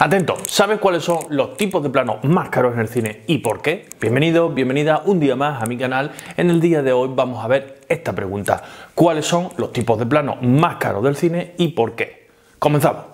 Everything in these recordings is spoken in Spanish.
Atento, ¿sabes cuáles son los tipos de planos más caros en el cine y por qué? Bienvenido, bienvenida un día más a mi canal. En el día de hoy vamos a ver esta pregunta. ¿Cuáles son los tipos de planos más caros del cine y por qué? Comenzamos.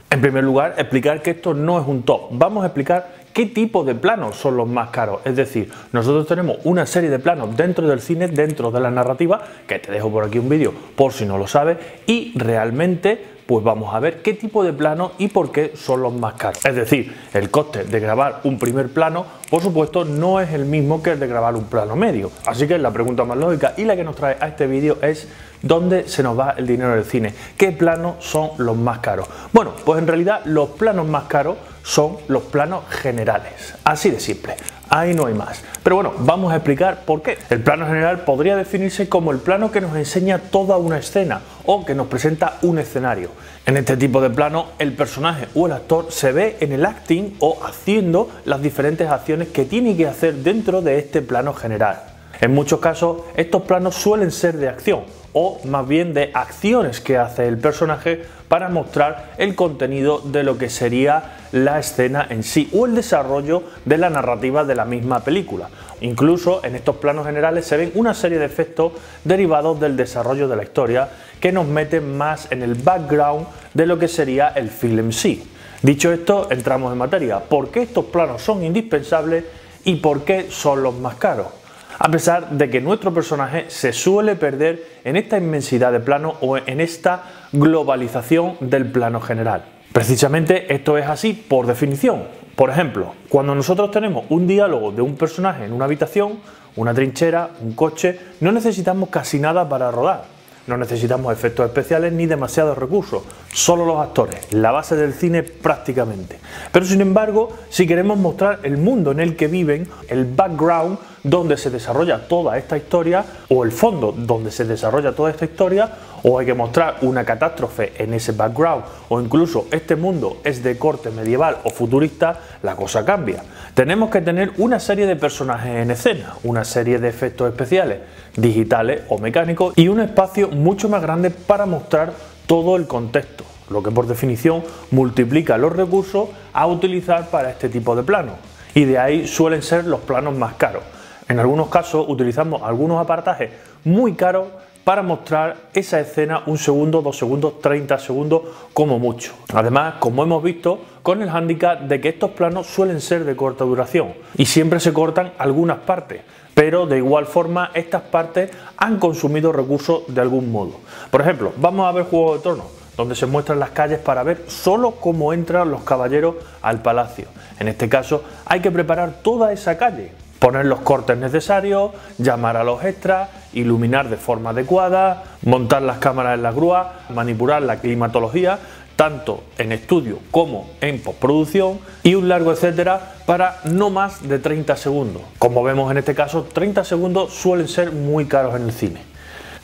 En primer lugar, explicar que esto no es un top. Vamos a explicar qué tipo de planos son los más caros. Es decir, nosotros tenemos una serie de planos dentro del cine, dentro de la narrativa, que te dejo por aquí un vídeo por si no lo sabes, y realmente pues vamos a ver qué tipo de plano y por qué son los más caros. Es decir, el coste de grabar un primer plano, por supuesto, no es el mismo que el de grabar un plano medio. Así que la pregunta más lógica y la que nos trae a este vídeo es ¿dónde se nos va el dinero del cine? ¿Qué planos son los más caros? Bueno, pues en realidad los planos más caros son los planos generales. Así de simple. Ahí no hay más. Pero bueno, vamos a explicar por qué. El plano general podría definirse como el plano que nos enseña toda una escena o que nos presenta un escenario. En este tipo de plano, el personaje o el actor se ve en el acting o haciendo las diferentes acciones que tiene que hacer dentro de este plano general. En muchos casos, estos planos suelen ser de acción o más bien de acciones que hace el personaje para mostrar el contenido de lo que sería la escena en sí o el desarrollo de la narrativa de la misma película. Incluso en estos planos generales se ven una serie de efectos derivados del desarrollo de la historia que nos meten más en el background de lo que sería el film en sí. Dicho esto, entramos en materia. ¿Por qué estos planos son indispensables y por qué son los más caros? A pesar de que nuestro personaje se suele perder en esta inmensidad de plano o en esta globalización del plano general. Precisamente esto es así por definición. Por ejemplo, cuando nosotros tenemos un diálogo de un personaje en una habitación, una trinchera, un coche, no necesitamos casi nada para rodar. No necesitamos efectos especiales ni demasiados recursos, solo los actores, la base del cine prácticamente. Pero sin embargo, si queremos mostrar el mundo en el que viven, el background donde se desarrolla toda esta historia, o el fondo donde se desarrolla toda esta historia, o hay que mostrar una catástrofe en ese background, o incluso este mundo es de corte medieval o futurista, la cosa cambia. Tenemos que tener una serie de personajes en escena, una serie de efectos especiales, digitales o mecánicos, y un espacio mucho más grande para mostrar todo el contexto, lo que por definición multiplica los recursos a utilizar para este tipo de planos. Y de ahí suelen ser los planos más caros. En algunos casos utilizamos algunos apartajes muy caros para mostrar esa escena 1 segundo, 2 segundos, 30 segundos como mucho. Además, como hemos visto, con el hándicap de que estos planos suelen ser de corta duración y siempre se cortan algunas partes, pero de igual forma estas partes han consumido recursos de algún modo. Por ejemplo, vamos a ver Juego de Tronos, donde se muestran las calles para ver solo cómo entran los caballeros al palacio. En este caso hay que preparar toda esa calle, poner los cortes necesarios, llamar a los extras, iluminar de forma adecuada, montar las cámaras en las grúas, manipular la climatología, tanto en estudio como en postproducción, y un largo etcétera para no más de 30 segundos. Como vemos en este caso, 30 segundos suelen ser muy caros en el cine.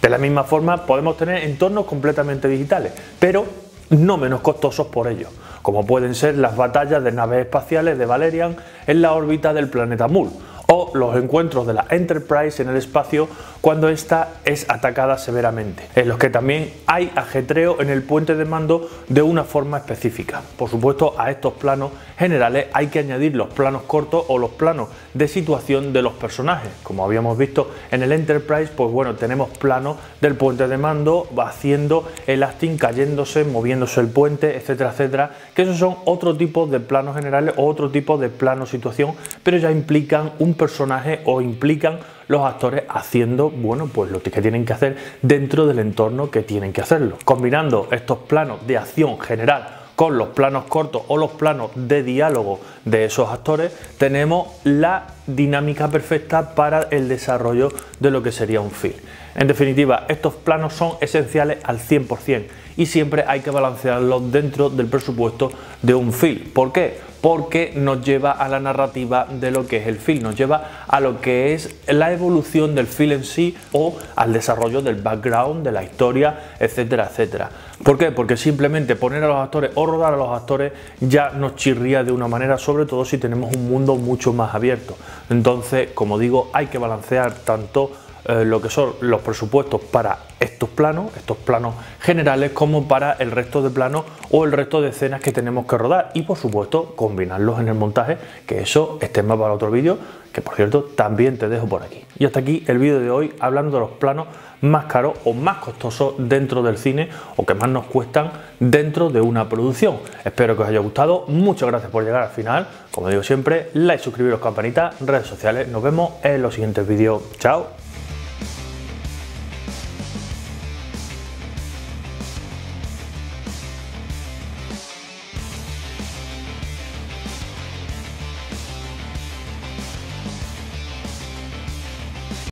De la misma forma podemos tener entornos completamente digitales, pero no menos costosos por ello, como pueden ser las batallas de naves espaciales de Valerian en la órbita del planeta Mul, o los encuentros de la Enterprise en el espacio cuando ésta es atacada severamente, en los que también hay ajetreo en el puente de mando de una forma específica. Por supuesto, a estos planos generales hay que añadir los planos cortos o los planos de situación de los personajes. Como habíamos visto en el Enterprise, pues bueno, tenemos planos del puente de mando haciendo el acting, cayéndose, moviéndose el puente, etcétera, etcétera, que esos son otro tipo de planos generales o otro tipo de plano situación, pero ya implican un personaje o implican los actores haciendo, bueno, pues lo que tienen que hacer dentro del entorno que tienen que hacerlo. Combinando estos planos de acción general con los planos cortos o los planos de diálogo de esos actores, tenemos la dinámica perfecta para el desarrollo de lo que sería un film. En definitiva, estos planos son esenciales al 100% y siempre hay que balancearlos dentro del presupuesto de un film. ¿Por qué? Porque nos lleva a la narrativa de lo que es el film, nos lleva a lo que es la evolución del film en sí o al desarrollo del background, de la historia, etcétera, etcétera. ¿Por qué? Porque simplemente poner a los actores o rodar a los actores ya nos chirría de una manera, sobre todo si tenemos un mundo mucho más abierto. Entonces, como digo, hay que balancear tanto lo que son los presupuestos para estos planos generales, como para el resto de planos o el resto de escenas que tenemos que rodar, y por supuesto combinarlos en el montaje, que eso es tema para otro vídeo, que por cierto también te dejo por aquí. Y hasta aquí el vídeo de hoy, hablando de los planos más caros o más costosos dentro del cine, o que más nos cuestan dentro de una producción. Espero que os haya gustado, muchas gracias por llegar al final. Como digo siempre, like, suscribiros, campanita, redes sociales. Nos vemos en los siguientes vídeos. Chao.